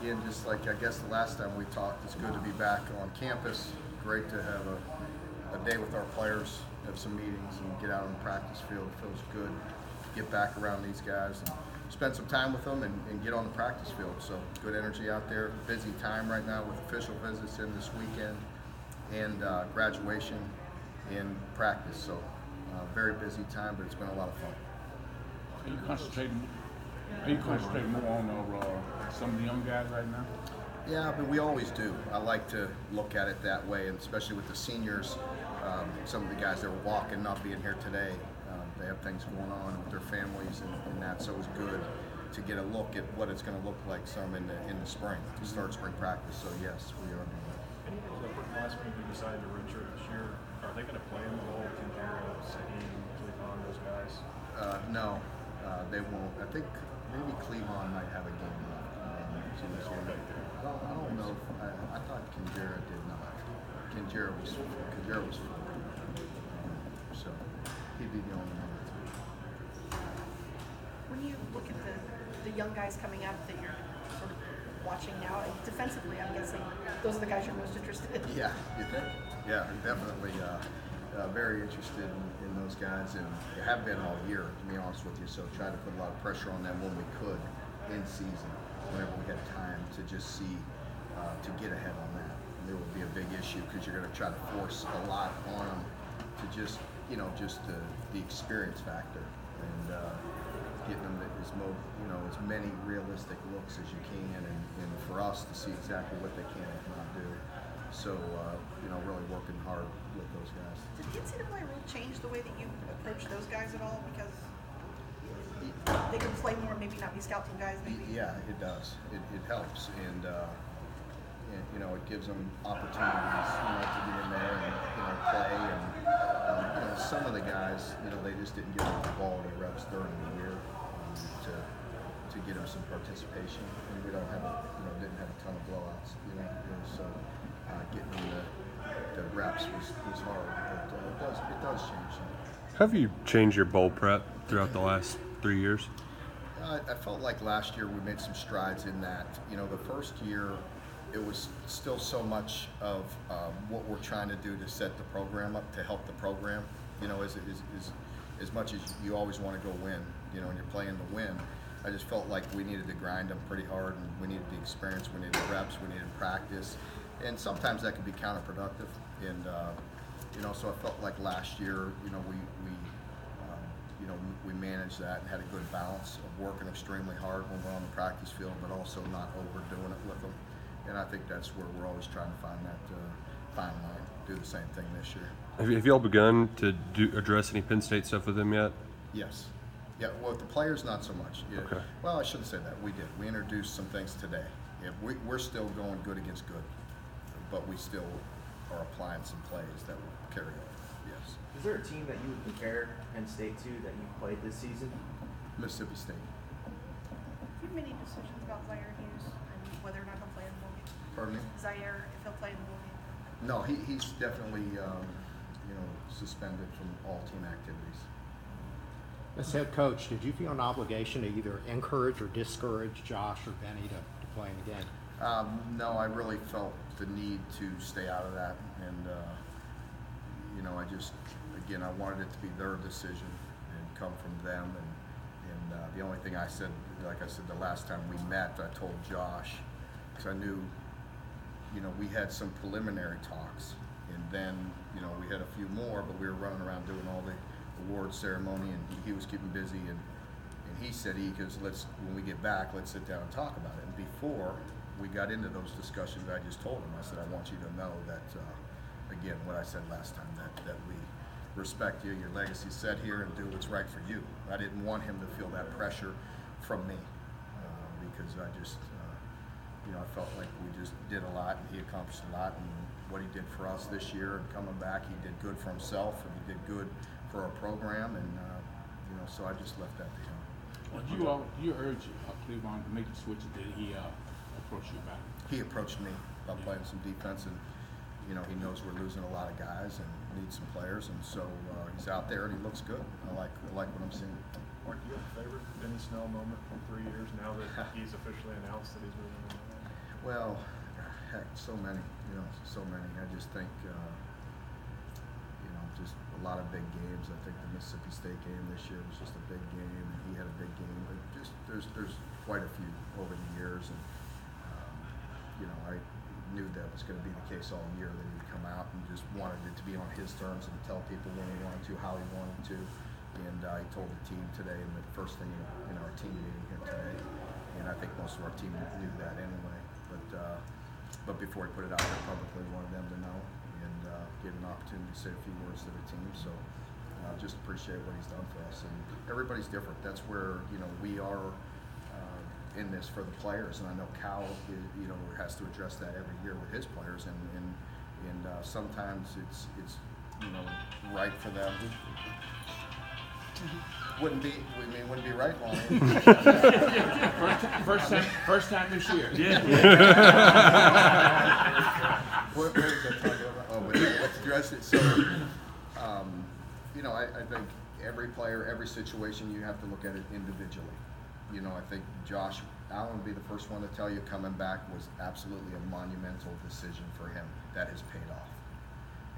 Again, just like I guess the last time we talked, it's good to be back on campus. Great to have a day with our players, have some meetings, and get out on the practice field. It feels good to get back around these guys and spend some time with them and get on the practice field. So good energy out there. Busy time right now with official visits in this weekend and graduation and practice. So very busy time, but it's been a lot of fun. Are you concentrating? Are you concentrating more on some of the young guys right now? Yeah, but we always do. I like to look at it that way, and especially with the seniors. Some of the guys that are walking, not being here today, they have things going on with their families and that. So it was good to get a look at what it's going to look like some in the spring to start spring practice. So yes, we are doing that. Any of those upperclassmen who decided to redshirt this year, are they going to play in the role? Kinjera, Sahin, Cleveland, those guys? No, they won't. I think maybe Cleveland might have a game left. I don't know. I thought Kinjera did not. Kinjera was full. So he'd be the only one. When you look at the young guys coming up that you're sort of watching now, defensively, I'm guessing those are the guys you're most interested in. Yeah, you think? Yeah, definitely. Very interested in those guys, and have been all year, to be honest with you. So try to put a lot of pressure on them when we could in season, whenever we had time to just see to get ahead on that. And there will be a big issue because you're going to try to force a lot on them to just the experience factor and getting them as many realistic looks as you can, and for us to see exactly what they can and cannot do. So, really working hard with those guys. Did the NCAA rule change the way that you approach those guys at all? Because they can play more, maybe not be scout team guys, maybe? Yeah, it does. It helps, and it gives them opportunities, to get in there and play. And some of the guys, they just didn't get the quality reps during the year to get them some participation. And we didn't have a ton of blowouts, so getting them the reps was hard, but it does change. Have you changed your bowl prep throughout the last 3 years? I felt like last year we made some strides in that. The first year it was still so much of what we're trying to do to set the program up, to help the program. As much as you always want to go win, and you're playing to win. I just felt like we needed to grind them pretty hard, and we needed the experience, we needed reps, we needed practice, and sometimes that could be counterproductive. And so I felt like last year, we managed that and had a good balance of working extremely hard when we're on the practice field, but also not overdoing it with them. And I think that's where we're always trying to find that fine line. Do the same thing this year. Have y'all begun to address any Penn State stuff with them yet? Yes. Yeah, well, with the players, not so much. Yeah. Okay. Well, I shouldn't say that. We did. We introduced some things today. Yeah, we're still going good against good, but we still are applying some plays that will carry over. Yes. Is there a team that you would compare Penn State to that you've played this season? Mississippi State. Have you made any decisions about Zaire Hughes and whether or not he'll play in the bowl game? Pardon me? Zaire, if he'll play in the bowl game? No, he's definitely suspended from all team activities. As head coach, did you feel an obligation to either encourage or discourage Josh or Benny to play in the game? No, I really felt the need to stay out of that, and I wanted it to be their decision and come from them. And the only thing I said, like I said the last time we met, I told Josh, because I knew, we had some preliminary talks, and then we had a few more, but we were running around doing all the award ceremony, and he was keeping busy, and he said, when we get back, let's sit down and talk about it. And before we got into those discussions, I just told him, I said, I want you to know that, again, what I said last time, that we respect you, your legacy's set here, and do what's right for you. I didn't want him to feel that pressure from me, because I just, I felt like we just did a lot, and he accomplished a lot, and what he did for us this year, and coming back, he did good for himself, and he did good for our program, and so I just left that to him. Well, you urged Cleveland to make the switch. Did he approach you about it? He approached me about playing some defense, and he knows we're losing a lot of guys and need some players, and so he's out there and he looks good. I like what I'm seeing. Mark, do you have a favorite Benny Snell moment from 3 years now that he's officially announced that he's moving on? Well, heck, so many, so many. I just think, just a lot of big games. I think the Mississippi State game this year was just a big game, and he had a big game. But just there's quite a few over the years, and I knew that was going to be the case all year. That he'd come out and just wanted it to be on his terms and tell people when he wanted to, how he wanted to. And he told the team today, and the first thing in our team meeting here today, and I think most of our team knew that anyway. But before he put it out there publicly, wanted them to know and gave an opportunity to say a few words to the team. So just appreciate what he's done for us. And everybody's different. That's where we are in this for the players. And I know Cal has to address that every year with his players. And sometimes it's right for them. Wouldn't be right, Lonnie. First time this year. What was I talking about? Oh, but let's address it. So, I think every player, every situation, you have to look at it individually. I think Josh Allen would be the first one to tell you coming back was absolutely a monumental decision for him that has paid off.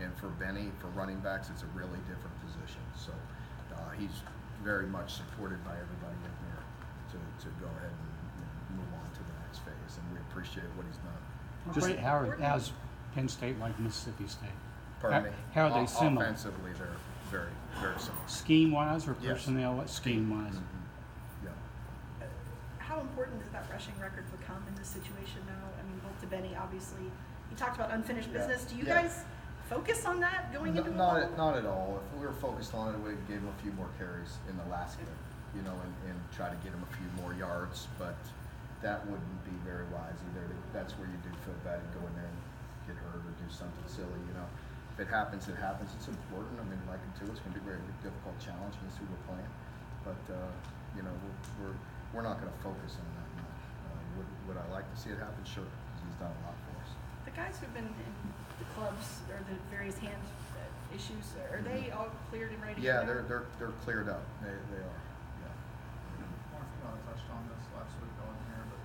And for Benny, for running backs, it's a really different position. So he's very much supported by everybody in here to go ahead and move on to the next phase. And we appreciate what he's done. How's Penn State like Mississippi State? Pardon me? How are they similar? Offensively, they're very, very similar. Scheme-wise or Yes. personnel? Scheme-wise. Mm-hmm. Yeah. How important does that rushing record become in this situation now? I mean, both to Benny, obviously. You talked about unfinished business. Do you guys focus on that going into the ball? Not at all. If we were focused on it, we gave him a few more carries in the last game, and try to get him a few more yards. But that wouldn't be very wise either. That's where you do feel bad and go in there and get hurt or do something silly. If it happens, it happens. It's important. I mean, like it too. It's going to be a very difficult challenge against who we're playing. But we're not going to focus on that. Would I like to see it happen? Sure, because he's done a lot for us. The guys who've been in the clubs or the various hand issues, are they all cleared and ready to Yeah, go? they're cleared up. They are. Yeah. Mark, you kind of touched on this last week going here, but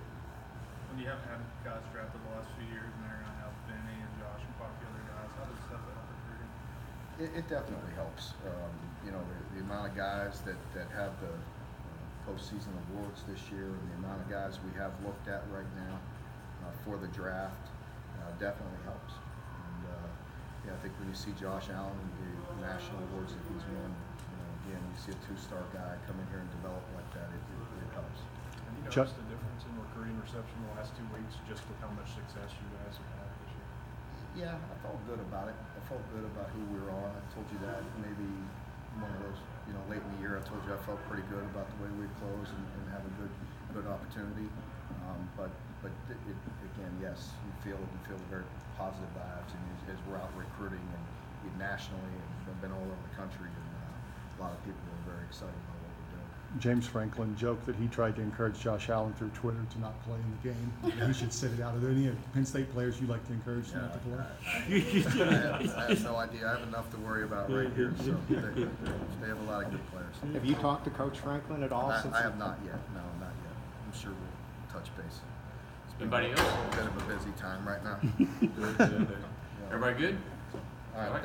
when you haven't had guys drafted the last few years and they're going to have Benny and Josh and quite a few other guys, how does that help recruiting? It definitely helps. The amount of guys that have the postseason awards this year, and the amount of guys we have looked at right now for the draft definitely helps. And I think when you see Josh Allen, the national awards that he's won, again, you see a two-star guy come in here and develop like that, it helps. Have you noticed the difference in recruiting reception the last 2 weeks just with how much success you guys have had this year? Yeah, I felt good about it. I felt good about who we were on. I told you that maybe one of those, late in the year, I told you I felt pretty good about the way we'd close and have a good opportunity. But again, yes, you feel very positive vibes, and as we're out recruiting and nationally, and we've been all over the country, and a lot of people are very excited about what we're doing. James Franklin joked that he tried to encourage Josh Allen through Twitter to not play in the game. He should sit it out. Are there any Penn State players you'd like to encourage not to play? I have no idea. I have enough to worry about right here. So they have a lot of good players. Have you talked to Coach Franklin at all? I have not yet. No, not yet. I'm sure we'll touch base. It's been Anybody else? a bit of a busy time right now. Everybody good? All right.